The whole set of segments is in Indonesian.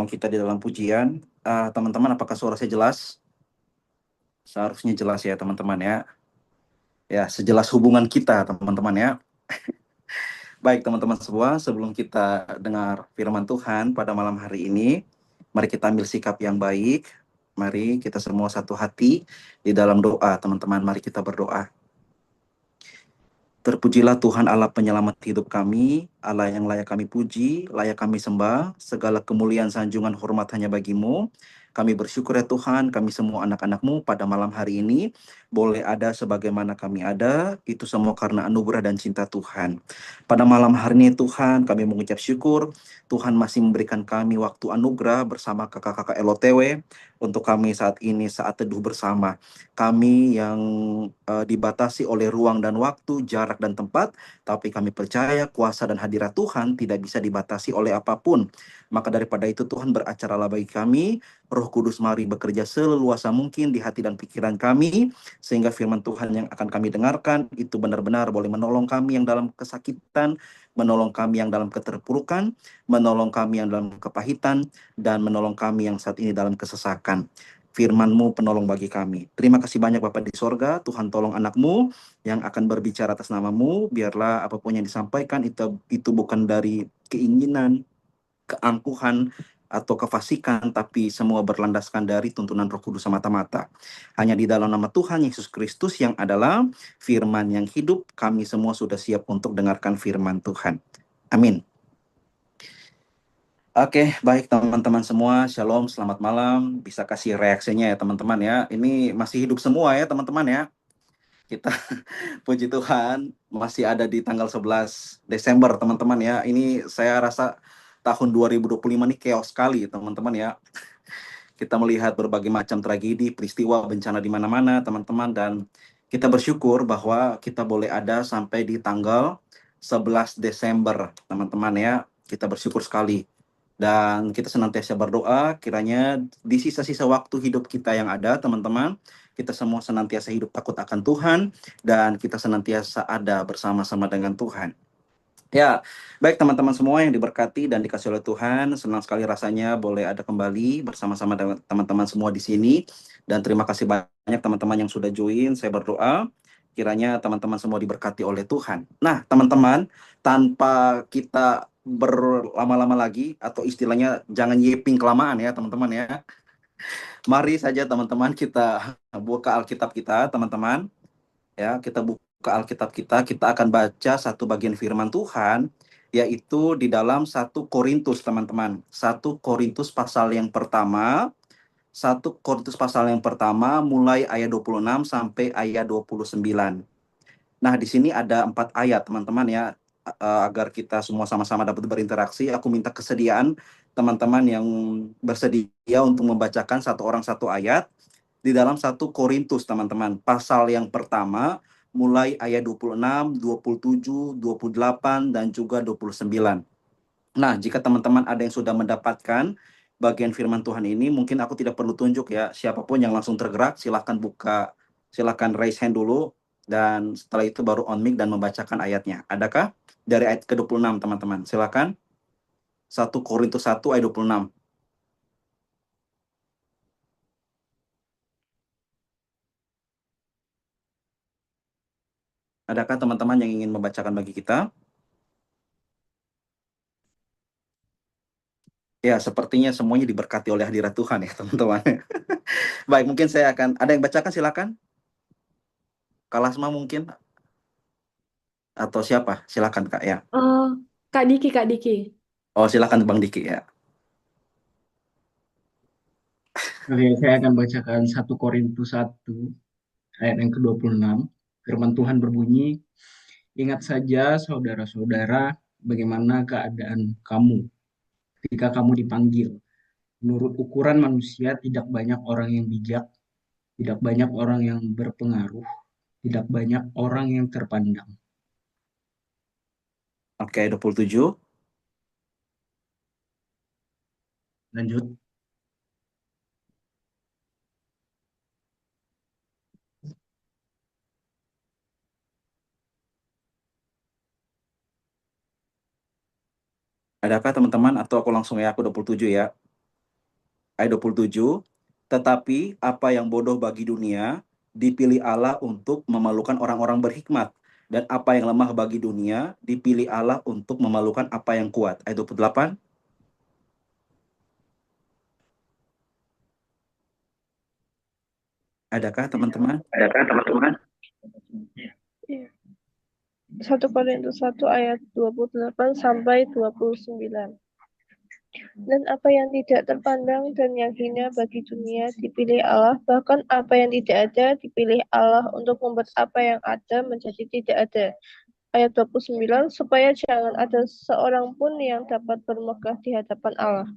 menolong kita di dalam pujian. Teman-teman, apakah suara saya jelas? Seharusnya jelas ya teman-teman ya. Ya, sejelas hubungan kita teman-teman ya. Baik teman-teman semua, sebelum kita dengar firman Tuhan pada malam hari ini, mari kita ambil sikap yang baik. Mari kita semua satu hati di dalam doa teman-teman. Mari kita berdoa. Terpujilah Tuhan Allah penyelamat hidup kami, Allah yang layak kami puji, layak kami sembah, segala kemuliaan sanjungan hormat hanya bagimu. Kami bersyukur ya Tuhan, kami semua anak-anak-Mu pada malam hari ini boleh ada sebagaimana kami ada, itu semua karena anugerah dan cinta Tuhan. Pada malam hari ini Tuhan, kami mengucap syukur, Tuhan masih memberikan kami waktu anugerah bersama kakak-kakak LOTW, untuk kami saat ini saat teduh bersama. Kami yang dibatasi oleh ruang dan waktu, jarak dan tempat, tapi kami percaya kuasa dan hadirat Tuhan tidak bisa dibatasi oleh apapun. Maka daripada itu Tuhan beracaralah bagi kami, Roh Kudus mari bekerja seleluasa mungkin di hati dan pikiran kami, sehingga firman Tuhan yang akan kami dengarkan itu benar-benar boleh menolong kami yang dalam kesakitan, menolong kami yang dalam keterpurukan, menolong kami yang dalam kepahitan, dan menolong kami yang saat ini dalam kesesakan. Firman-Mu penolong bagi kami. Terima kasih banyak Bapak di sorga, Tuhan tolong anak-Mu yang akan berbicara atas nama-Mu, biarlah apapun yang disampaikan itu bukan dari keinginan, keangkuhan, atau kefasikan, tapi semua berlandaskan dari tuntunan Roh Kudus semata-mata. Hanya di dalam nama Tuhan Yesus Kristus yang adalah firman yang hidup, kami semua sudah siap untuk dengarkan firman Tuhan. Amin. Oke, baik teman-teman semua, Shalom, selamat malam. Bisa kasih reaksinya ya teman-teman ya. Ini masih hidup semua ya teman-teman ya. Kita puji Tuhan masih ada di tanggal 11 Desember teman-teman ya. Ini saya rasa tahun 2025 ini chaos sekali teman-teman ya. Kita melihat berbagai macam tragedi, peristiwa, bencana di mana-mana teman-teman. Dan kita bersyukur bahwa kita boleh ada sampai di tanggal 11 Desember teman-teman ya. Kita bersyukur sekali. Dan kita senantiasa berdoa, kiranya di sisa-sisa waktu hidup kita yang ada, teman-teman, kita semua senantiasa hidup takut akan Tuhan, dan kita senantiasa ada bersama-sama dengan Tuhan. Ya, baik teman-teman semua yang diberkati dan dikasih oleh Tuhan, senang sekali rasanya boleh ada kembali bersama-sama dengan teman-teman semua di sini. Dan terima kasih banyak teman-teman yang sudah join, saya berdoa, kiranya teman-teman semua diberkati oleh Tuhan. Nah, teman-teman, tanpa kita berlama-lama lagi, atau istilahnya jangan yiping kelamaan ya teman-teman ya. Mari saja teman-teman kita buka Alkitab kita teman-teman. Ya, kita buka Alkitab kita akan baca satu bagian firman Tuhan, yaitu di dalam 1 Korintus teman-teman. 1 Korintus pasal yang pertama, 1 Korintus pasal yang pertama mulai ayat 26 sampai ayat 29. Nah, di sini ada 4 ayat, teman-teman ya. Agar kita semua sama-sama dapat berinteraksi, aku minta kesediaan teman-teman yang bersedia untuk membacakan satu orang satu ayat di dalam 1 Korintus, teman-teman. Pasal yang pertama, mulai ayat 26, 27, 28, dan juga 29. Nah, jika teman-teman ada yang sudah mendapatkan bagian firman Tuhan ini, mungkin aku tidak perlu tunjuk ya, siapapun yang langsung tergerak, silahkan raise hand dulu, dan setelah itu baru on mic dan membacakan ayatnya. Adakah? Dari ayat ke-26, teman-teman. Silakan. 1 Korintus 1 ayat 26. Adakah teman-teman yang ingin membacakan bagi kita? Ya, sepertinya semuanya diberkati oleh hadirat Tuhan ya, teman-teman. Baik, mungkin saya akan, ada yang bacakan silakan. Kalasma mungkin, atau siapa? Silakan Kak ya. Eh, Kak Diki, Kak Diki. Oh, silakan Bang Diki ya. Oke, saya akan bacakan 1 Korintus 1 ayat yang ke-26. Firman Tuhan berbunyi, ingat saja saudara-saudara bagaimana keadaan kamu ketika kamu dipanggil. Menurut ukuran manusia tidak banyak orang yang bijak, tidak banyak orang yang berpengaruh, tidak banyak orang yang terpandang. Oke, 27. Lanjut. Adakah teman-teman, atau aku langsung ya, aku 27 ya. Ayat 27, tetapi apa yang bodoh bagi dunia dipilih Allah untuk memalukan orang-orang berhikmat, dan apa yang lemah bagi dunia dipilih Allah untuk memalukan apa yang kuat. Ayat 28, adakah teman-teman? Adakah teman-teman? 1 Korintus 1 ayat 28 sampai 29. Dan apa yang tidak terpandang dan yang hina bagi dunia dipilih Allah, bahkan apa yang tidak ada dipilih Allah untuk membuat apa yang ada menjadi tidak ada. Ayat 29, supaya jangan ada seorang pun yang dapat bermegah di hadapan Allah.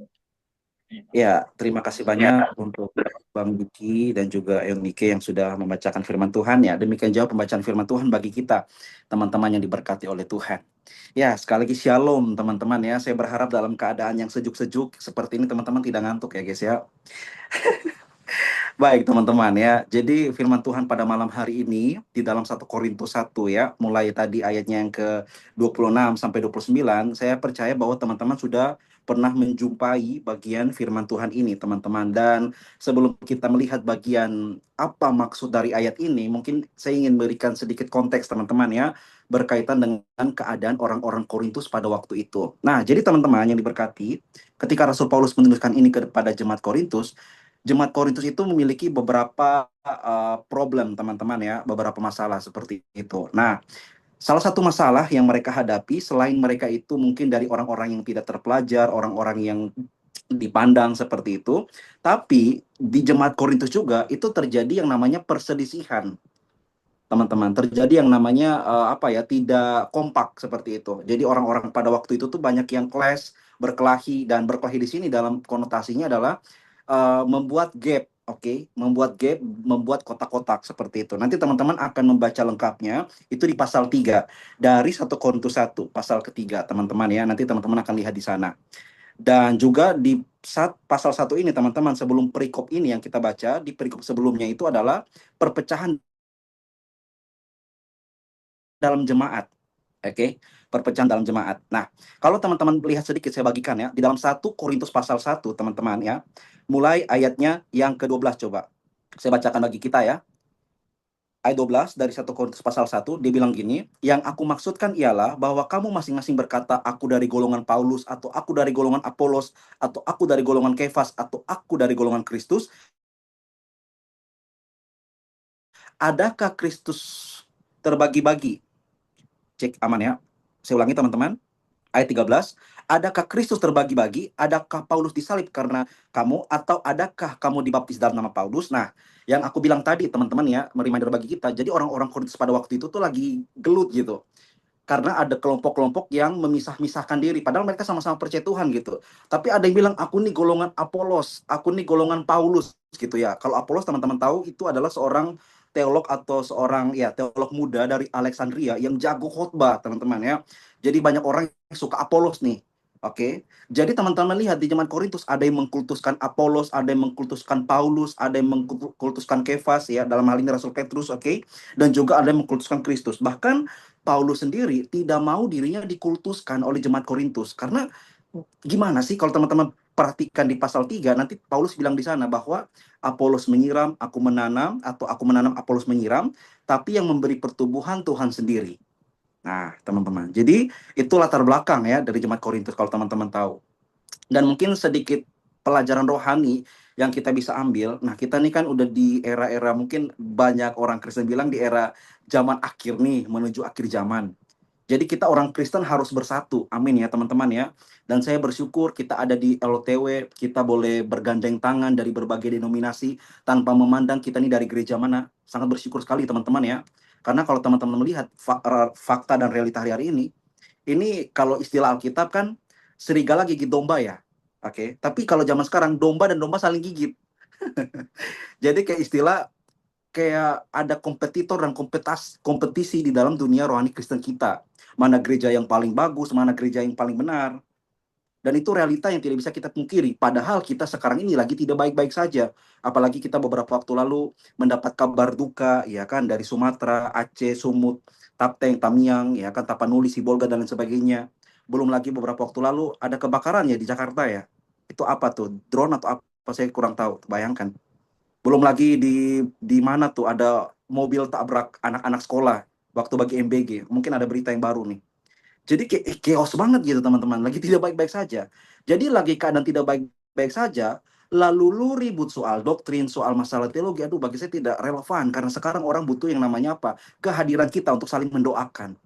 Ya, terima kasih banyak untuk Bang Diki dan juga Eunike yang sudah membacakan firman Tuhan ya. Demikian jauh pembacaan firman Tuhan bagi kita, teman-teman yang diberkati oleh Tuhan. Ya, sekali lagi shalom teman-teman ya. Saya berharap dalam keadaan yang sejuk-sejuk seperti ini teman-teman tidak ngantuk ya guys ya. Baik teman-teman ya, jadi firman Tuhan pada malam hari ini di dalam 1 Korintus 1 ya, mulai tadi ayatnya yang ke 26 sampai 29, saya percaya bahwa teman-teman sudah pernah menjumpai bagian firman Tuhan ini teman-teman. Dan sebelum kita melihat bagian apa maksud dari ayat ini, mungkin saya ingin berikan sedikit konteks teman-teman ya, berkaitan dengan keadaan orang-orang Korintus pada waktu itu. Nah, jadi teman-teman yang diberkati, ketika Rasul Paulus menuliskan ini kepada Jemaat Korintus itu memiliki beberapa problem teman-teman ya, beberapa masalah seperti itu. Nah, salah satu masalah yang mereka hadapi selain mereka itu mungkin dari orang-orang yang tidak terpelajar, orang-orang yang dipandang seperti itu, tapi di jemaat Korintus juga itu terjadi yang namanya perselisihan. Teman-teman, terjadi yang namanya apa ya, tidak kompak seperti itu. Jadi orang-orang pada waktu itu tuh banyak yang clash, berkelahi, dan berkelahi di sini dalam konotasinya adalah membuat gap, oke, membuat gap, membuat kotak-kotak seperti itu. Nanti teman-teman akan membaca lengkapnya itu di pasal 3 dari 1 Korintus 1 pasal ketiga, teman-teman ya. Nanti teman-teman akan lihat di sana. Dan juga di pasal 1 ini teman-teman, sebelum perikop ini yang kita baca, di perikop sebelumnya itu adalah perpecahan dalam jemaat. Oke, perpecahan dalam jemaat. Nah, kalau teman-teman lihat sedikit saya bagikan ya, di dalam 1 Korintus pasal 1 teman-teman ya, mulai ayatnya yang ke-12 coba. Saya bacakan bagi kita ya. Ayat 12 dari 1 Korintus pasal 1, dia bilang gini, yang aku maksudkan ialah bahwa kamu masing-masing berkata, aku dari golongan Paulus, atau aku dari golongan Apolos, atau aku dari golongan Kefas, atau aku dari golongan Kristus. Adakah Kristus terbagi-bagi? Cek aman ya. Saya ulangi teman-teman. Ayat 13, adakah Kristus terbagi-bagi? Adakah Paulus disalib karena kamu? Atau adakah kamu dibaptis dalam nama Paulus? Nah, yang aku bilang tadi teman-teman ya, reminder bagi kita. Jadi orang-orang Korintus pada waktu itu tuh lagi gelut gitu. Karena ada kelompok-kelompok yang memisah-misahkan diri. Padahal mereka sama-sama percaya Tuhan gitu. Tapi ada yang bilang, aku nih golongan Apolos, aku nih golongan Paulus gitu ya. Kalau Apolos teman-teman tahu itu adalah seorang teolog atau seorang ya teolog muda dari Alexandria yang jago khotbah teman-teman ya. Jadi banyak orang yang suka Apolos nih. Oke. Jadi teman-teman lihat di zaman Korintus ada yang mengkultuskan Apolos, ada yang mengkultuskan Paulus, ada yang mengkultuskan Kefas ya, dalam hal ini Rasul Petrus, oke. Dan juga ada yang mengkultuskan Kristus. Bahkan Paulus sendiri tidak mau dirinya dikultuskan oleh jemaat Korintus. Karena gimana sih kalau teman-teman perhatikan di pasal 3, nanti Paulus bilang di sana bahwa Apolos menyiram, aku menanam, atau aku menanam, Apolos menyiram, tapi yang memberi pertumbuhan Tuhan sendiri. Nah, teman-teman. Jadi, itu latar belakang ya dari jemaat Korintus kalau teman-teman tahu. Dan mungkin sedikit pelajaran rohani yang kita bisa ambil. Nah, kita nih kan udah di era-era, mungkin banyak orang Kristen bilang di era zaman akhir nih, menuju akhir zaman. Jadi kita orang Kristen harus bersatu. Amin ya teman-teman ya. Dan saya bersyukur kita ada di LTW, kita boleh bergandeng tangan dari berbagai denominasi tanpa memandang kita ini dari gereja mana. Sangat bersyukur sekali teman-teman ya. Karena kalau teman-teman melihat fakta dan realita hari-hari ini kalau istilah Alkitab kan serigala gigit domba ya. Oke, tapi kalau zaman sekarang domba dan domba saling gigit. Jadi kayak istilah, kayak ada kompetitor dan kompetisi di dalam dunia rohani Kristen kita. Mana gereja yang paling bagus, mana gereja yang paling benar. Dan itu realita yang tidak bisa kita pungkiri. Padahal kita sekarang ini lagi tidak baik-baik saja. Apalagi kita beberapa waktu lalu mendapat kabar duka, ya kan, dari Sumatera, Aceh, Sumut, Tapteng, Tamiang, ya kan, Tapanuli, Sibolga, dan lain sebagainya. Belum lagi beberapa waktu lalu ada kebakaran ya di Jakarta ya. Itu apa tuh? Drone atau apa apa saya kurang tahu. Bayangkan. Belum lagi di mana tuh ada mobil tabrak anak-anak sekolah waktu bagi MBG. Mungkin ada berita yang baru nih. Jadi chaos banget gitu teman-teman. Lagi tidak baik-baik saja. Jadi lagi keadaan tidak baik-baik saja, lalu lu ribut soal doktrin, soal masalah teologi. Aduh, bagi saya tidak relevan karena sekarang orang butuh yang namanya apa? Kehadiran kita untuk saling mendoakan.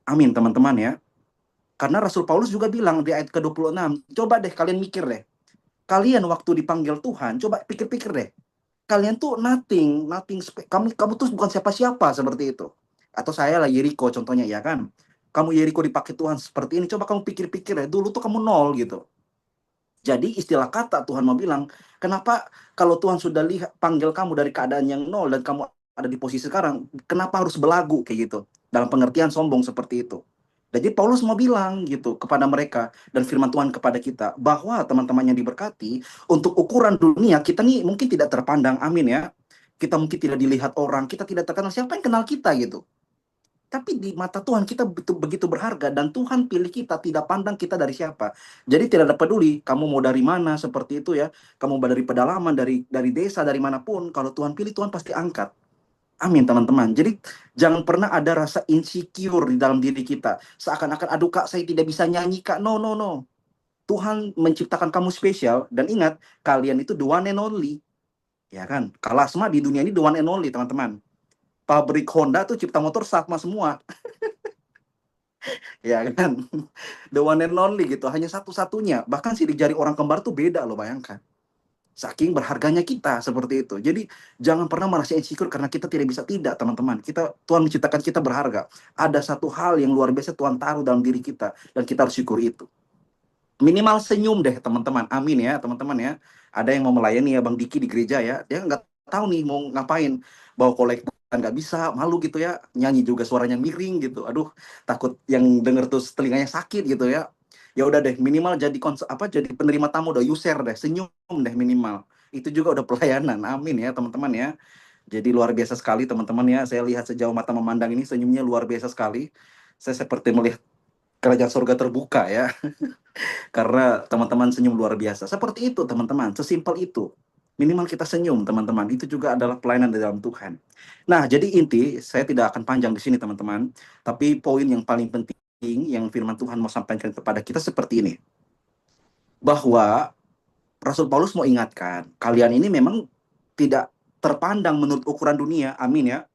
Amin teman-teman ya. Karena Rasul Paulus juga bilang di ayat ke-26, coba deh kalian mikir deh. Kalian waktu dipanggil Tuhan, coba pikir-pikir deh. Kalian tuh kamu tuh bukan siapa-siapa seperti itu. Atau saya lah Yeriko contohnya ya kan. Kamu Yeriko dipakai Tuhan seperti ini, coba kamu pikir-pikir ya, dulu tuh kamu nol gitu. Jadi istilah kata Tuhan mau bilang, kenapa kalau Tuhan sudah lihat panggil kamu dari keadaan yang nol dan kamu ada di posisi sekarang, kenapa harus belagu kayak gitu? Dalam pengertian sombong seperti itu. Jadi Paulus mau bilang gitu kepada mereka dan firman Tuhan kepada kita bahwa teman-teman yang diberkati untuk ukuran dunia kita nih mungkin tidak terpandang, amin ya. Kita mungkin tidak dilihat orang, kita tidak terkenal, siapa yang kenal kita gitu. Tapi di mata Tuhan kita begitu berharga dan Tuhan pilih kita, tidak pandang kita dari siapa. Jadi tidak ada peduli kamu mau dari mana seperti itu ya. Kamu mau dari pedalaman, dari desa, dari manapun, kalau Tuhan pilih Tuhan pasti angkat. Amin teman-teman. Jadi jangan pernah ada rasa insecure di dalam diri kita. Seakan-akan aduh kak saya tidak bisa nyanyi kak. No no no. Tuhan menciptakan kamu spesial. Dan ingat kalian itu the one and only. Ya kan. Kalasma di dunia ini the one and only teman-teman. Pabrik Honda tuh cipta motor sama semua. Ya kan. The one and only gitu. Hanya satu-satunya. Bahkan sidik jari orang kembar tuh beda loh, bayangkan. Saking berharganya kita seperti itu. Jadi jangan pernah merasa insecure karena kita tidak bisa. Tidak teman-teman. Tuhan menciptakan kita berharga. Ada satu hal yang luar biasa Tuhan taruh dalam diri kita dan kita harus syukur itu. Minimal senyum deh teman-teman. Amin ya teman-teman ya. Ada yang mau melayani ya Bang Diki di gereja ya. Dia nggak tahu nih mau ngapain. Bawa kolektor nggak bisa, malu gitu ya. Nyanyi juga suaranya miring gitu. Aduh, takut yang denger tuh telinganya sakit gitu ya. Ya udah deh, minimal jadi penerima tamu udah user deh, senyum deh minimal. Itu juga udah pelayanan. Amin ya teman-teman ya. Jadi luar biasa sekali teman-teman ya. Saya lihat sejauh mata memandang ini senyumnya luar biasa sekali. Saya seperti melihat kerajaan surga terbuka ya. Karena teman-teman senyum luar biasa. Seperti itu teman-teman, sesimpel itu. Minimal kita senyum teman-teman. Itu juga adalah pelayanan di dalam Tuhan. Nah, jadi inti saya tidak akan panjang di sini teman-teman. Tapi poin yang paling penting yang firman Tuhan mau sampaikan kepada kita seperti ini. Bahwa Rasul Paulus mau ingatkan, kalian ini memang tidak terpandang menurut ukuran dunia, amin ya.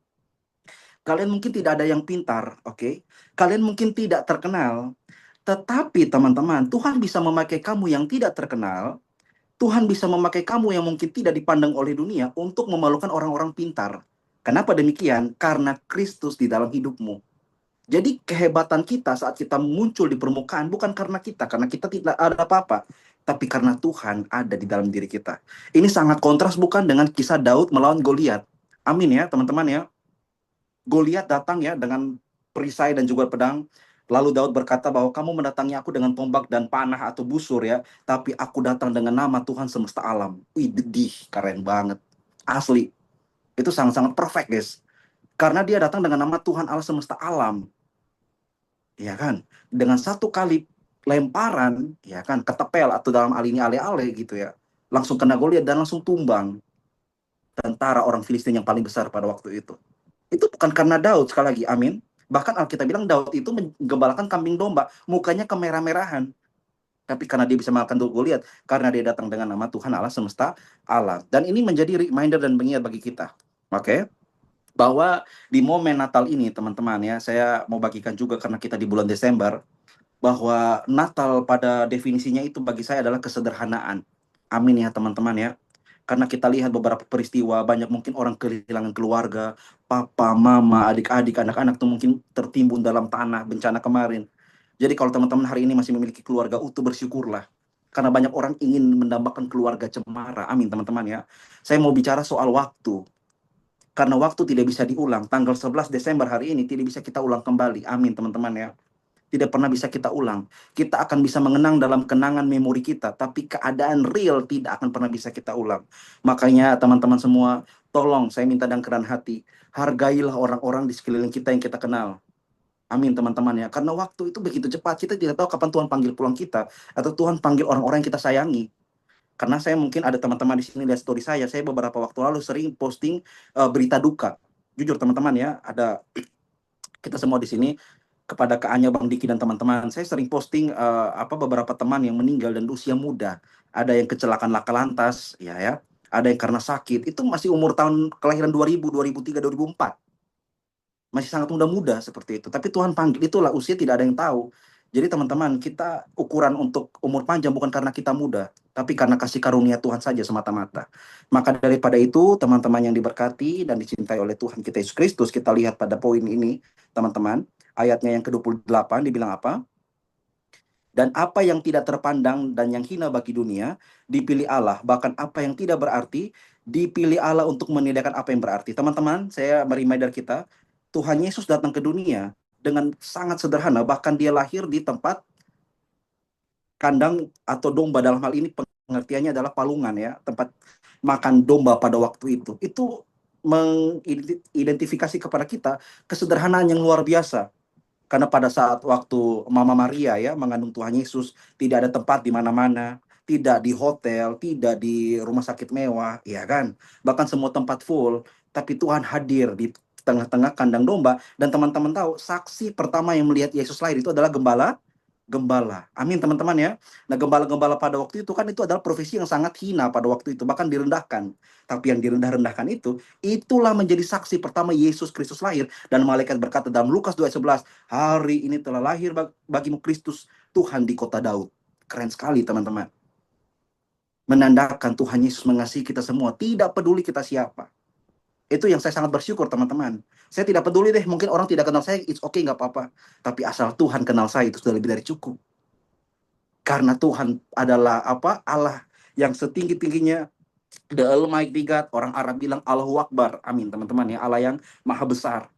Kalian mungkin tidak ada yang pintar, oke? Kalian mungkin tidak terkenal, tetapi teman-teman, Tuhan bisa memakai kamu yang tidak terkenal, Tuhan bisa memakai kamu yang mungkin tidak dipandang oleh dunia untuk memalukan orang-orang pintar. Kenapa demikian? Karena Kristus di dalam hidupmu. Jadi kehebatan kita saat kita muncul di permukaan bukan karena kita tidak ada apa-apa, tapi karena Tuhan ada di dalam diri kita. Ini sangat kontras bukan dengan kisah Daud melawan Goliat. Amin ya teman-teman ya. Goliat datang ya dengan perisai dan juga pedang. Lalu Daud berkata bahwa kamu mendatangi aku dengan tombak dan panah atau busur ya, tapi aku datang dengan nama Tuhan semesta alam. Widih, keren banget. Asli. Itu sangat-sangat perfect guys. Karena dia datang dengan nama Tuhan Allah semesta alam. Ya kan? Dengan satu kali lemparan, ya kan, ketepel atau dalam hal ini ale-ale gitu ya. Langsung kena Goliat dan langsung tumbang tentara orang Filistin yang paling besar pada waktu itu. Itu bukan karena Daud, sekali lagi, amin. Bahkan Alkitab bilang Daud itu menggembalakan kambing domba, mukanya kemerah-merahan. Tapi karena dia bisa mengalahkan Goliat, karena dia datang dengan nama Tuhan Allah semesta alam. Dan ini menjadi reminder dan pengingat bagi kita. Oke? Bahwa di momen Natal ini, teman-teman ya, saya mau bagikan juga karena kita di bulan Desember, bahwa Natal pada definisinya itu bagi saya adalah kesederhanaan. Amin ya teman-teman ya. Karena kita lihat beberapa peristiwa, banyak mungkin orang kehilangan keluarga, papa, mama, adik-adik, anak-anak tuh mungkin tertimbun dalam tanah, bencana kemarin. Jadi kalau teman-teman hari ini masih memiliki keluarga utuh, bersyukurlah. Karena banyak orang ingin mendambakan keluarga cemara. Amin teman-teman ya. Saya mau bicara soal waktu. Karena waktu tidak bisa diulang. Tanggal 11 Desember hari ini tidak bisa kita ulang kembali. Amin teman-teman ya. Tidak pernah bisa kita ulang. Kita akan bisa mengenang dalam kenangan memori kita, tapi keadaan real tidak akan pernah bisa kita ulang. Makanya teman-teman semua, tolong saya minta dengan kerendahan hati, hargailah orang-orang di sekeliling kita yang kita kenal. Amin teman-teman ya. Karena waktu itu begitu cepat, kita tidak tahu kapan Tuhan panggil pulang kita, atau Tuhan panggil orang-orang yang kita sayangi. Karena saya mungkin ada teman-teman di sini lihat story saya beberapa waktu lalu sering posting berita duka. Jujur teman-teman ya, ada kita semua di sini kepada Kak Anya, Bang Diki dan teman-teman, saya sering posting beberapa teman yang meninggal dan usia muda. Ada yang kecelakaan laka lantas, ya. Ada yang karena sakit. Itu masih umur tahun kelahiran 2000, 2003, 2004. Masih sangat muda-muda seperti itu. Tapi Tuhan panggil, itulah usia tidak ada yang tahu. Jadi teman-teman, kita ukuran untuk umur panjang bukan karena kita muda, tapi karena kasih karunia Tuhan saja semata-mata. Maka daripada itu, teman-teman yang diberkati dan dicintai oleh Tuhan kita Yesus Kristus, kita lihat pada poin ini, teman-teman, ayatnya yang ke-28 dibilang apa? Dan apa yang tidak terpandang dan yang hina bagi dunia, dipilih Allah. Bahkan apa yang tidak berarti, dipilih Allah untuk menyediakan apa yang berarti. Teman-teman, saya reminder kita, Tuhan Yesus datang ke dunia dengan sangat sederhana. Bahkan dia lahir di tempat kandang atau domba, dalam hal ini pengertiannya adalah palungan ya, tempat makan domba pada waktu itu. Itu mengidentifikasi kepada kita kesederhanaan yang luar biasa. Karena pada saat waktu Mama Maria ya mengandung Tuhan Yesus, tidak ada tempat di mana-mana, tidak di hotel, tidak di rumah sakit mewah, ya kan? Bahkan semua tempat full, tapi Tuhan hadir di tengah-tengah kandang domba. Dan teman-teman tahu, saksi pertama yang melihat Yesus lahir itu adalah gembala. Amin teman-teman ya. Nah, gembala-gembala pada waktu itu kan itu adalah profesi yang sangat hina pada waktu itu, bahkan direndahkan. Tapi yang direndah-rendahkan itu, itulah menjadi saksi pertama Yesus Kristus lahir. Dan malaikat berkata dalam Lukas 2:11, hari ini telah lahir bagimu Kristus Tuhan di kota Daud. Keren sekali teman-teman. Menandakan Tuhan Yesus mengasihi kita semua, tidak peduli kita siapa. Itu yang saya sangat bersyukur teman-teman. Saya tidak peduli deh, mungkin orang tidak kenal saya, it's okay, nggak apa-apa. Tapi asal Tuhan kenal saya, itu sudah lebih dari cukup. Karena Tuhan adalah Allah yang setinggi-tingginya, the Almighty God. Orang Arab bilang Allahu Akbar. Amin teman-teman ya, Allah yang maha besar.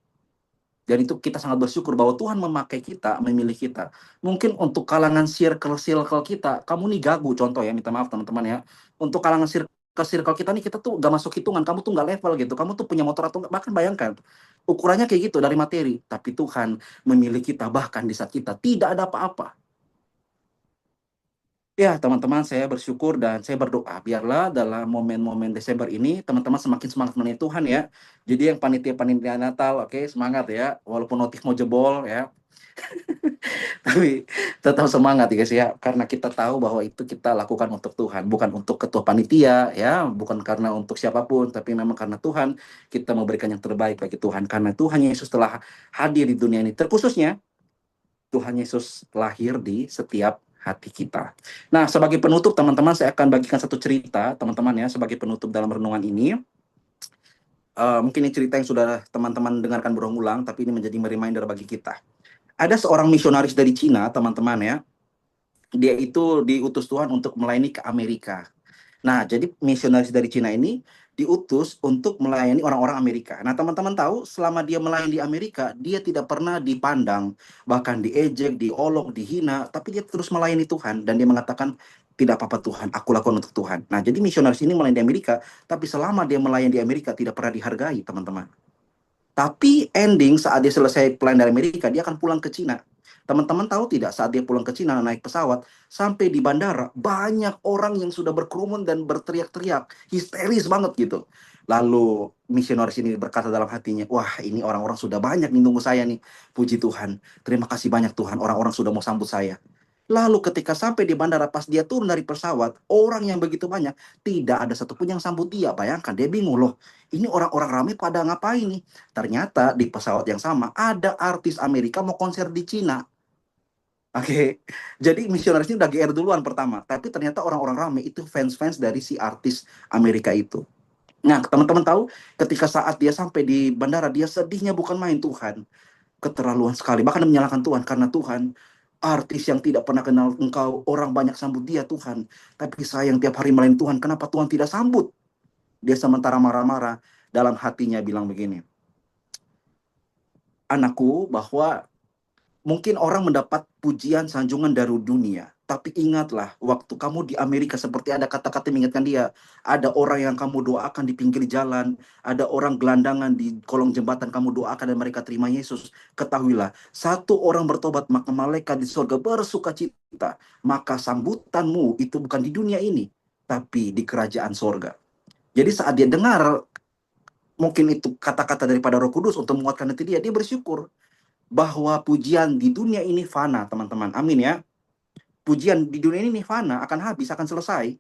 Dan itu kita sangat bersyukur bahwa Tuhan memakai kita, memilih kita. Mungkin untuk kalangan circle kita, kamu nih gagu contoh ya, minta maaf teman-teman ya. Untuk kalangan circle kita nih, kita tuh gak masuk hitungan, kamu tuh gak level gitu. Kamu tuh punya motor atau enggak, bahkan bayangkan. Ukurannya kayak gitu dari materi. Tapi Tuhan memilih kita bahkan di saat kita tidak ada apa-apa. Ya, teman-teman, saya bersyukur dan saya berdoa biarlah dalam momen-momen Desember ini teman-teman semakin semangat melayani Tuhan ya. Jadi yang panitia-panitia Natal, oke, semangat ya. Walaupun notif mau jebol ya, tapi tetap semangat ya guys ya. Karena kita tahu bahwa itu kita lakukan untuk Tuhan, bukan untuk ketua panitia ya, bukan karena untuk siapapun, tapi memang karena Tuhan kita memberikan yang terbaik bagi Tuhan. Karena Tuhan Yesus telah hadir di dunia ini, terkhususnya Tuhan Yesus lahir di setiap hati kita. Nah, sebagai penutup teman-teman, saya akan bagikan satu cerita teman-teman ya, sebagai penutup dalam renungan ini. Mungkin ini cerita yang sudah teman-teman dengarkan berulang-ulang, tapi ini menjadi reminder bagi kita. Ada seorang misionaris dari Cina, teman-teman ya. Dia itu diutus Tuhan untuk melayani ke Amerika. Nah, jadi misionaris dari Cina ini diutus untuk melayani orang-orang Amerika. Nah, teman-teman tahu, selama dia melayani di Amerika, dia tidak pernah dipandang, bahkan diejek, diolok, dihina, tapi dia terus melayani Tuhan. Dan dia mengatakan, tidak apa-apa Tuhan, aku lakukan untuk Tuhan. Nah, jadi misionaris ini melayani di Amerika, tapi selama dia melayani di Amerika, tidak pernah dihargai, teman-teman. Tapi ending saat dia selesai pelayanan dari Amerika, dia akan pulang ke Cina. Teman-teman tahu tidak, saat dia pulang ke Cina naik pesawat, sampai di bandara, banyak orang yang sudah berkerumun dan berteriak-teriak, histeris banget gitu. Lalu misionaris ini berkata dalam hatinya, wah ini orang-orang sudah banyak nih nunggu saya nih. Puji Tuhan, terima kasih banyak Tuhan, orang-orang sudah mau sambut saya. Lalu ketika sampai di bandara, pas dia turun dari pesawat, orang yang begitu banyak, tidak ada satupun yang sambut dia. Bayangkan, dia bingung loh, ini orang-orang ramai pada ngapain nih? Ternyata di pesawat yang sama, ada artis Amerika mau konser di Cina. Oke, jadi misionaris ini udah GR duluan pertama, tapi ternyata orang-orang ramai itu fans-fans dari si artis Amerika itu. Nah, teman-teman tahu, ketika saat dia sampai di bandara, dia sedihnya bukan main. Tuhan, keterlaluan sekali. Bahkan dia menyalahkan Tuhan, karena Tuhan, artis yang tidak pernah kenal engkau, orang banyak sambut dia Tuhan. Tapi saya yang tiap hari melayani Tuhan, kenapa Tuhan tidak sambut? Dia sementara marah-marah, dalam hatinya bilang begini, anakku, bahwa mungkin orang mendapat pujian sanjungan dari dunia, tapi ingatlah waktu kamu di Amerika, seperti ada kata-kata mengingatkan dia, ada orang yang kamu doakan di pinggir jalan, ada orang gelandangan di kolong jembatan kamu doakan dan mereka terima Yesus. Ketahuilah, satu orang bertobat maka malaikat di surga bersuka cita, maka sambutanmu itu bukan di dunia ini, tapi di kerajaan sorga. Jadi saat dia dengar mungkin itu kata-kata daripada Roh Kudus untuk menguatkan hati dia bersyukur bahwa pujian di dunia ini fana, teman-teman. Amin ya. Pujian di dunia ini fana, akan habis, akan selesai.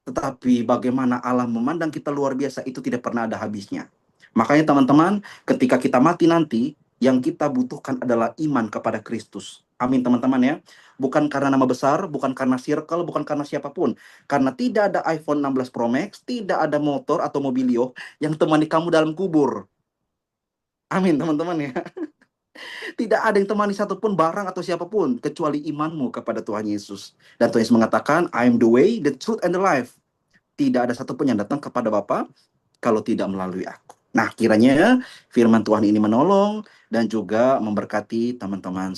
Tetapi bagaimana Allah memandang kita luar biasa, itu tidak pernah ada habisnya. Makanya teman-teman, ketika kita mati nanti, yang kita butuhkan adalah iman kepada Kristus. Amin teman-teman ya. Bukan karena nama besar, bukan karena circle, bukan karena siapapun. Karena tidak ada iPhone 16 Pro Max, tidak ada motor atau mobilio yang temani kamu dalam kubur. Amin teman-teman ya. Tidak ada yang temani satupun barang atau siapapun kecuali imanmu kepada Tuhan Yesus. Dan Tuhan Yesus mengatakan, I am the way, the truth, and the life. Tidak ada satupun yang datang kepada Bapa kalau tidak melalui aku. Nah, kiranya firman Tuhan ini menolong dan juga memberkati teman-teman semua.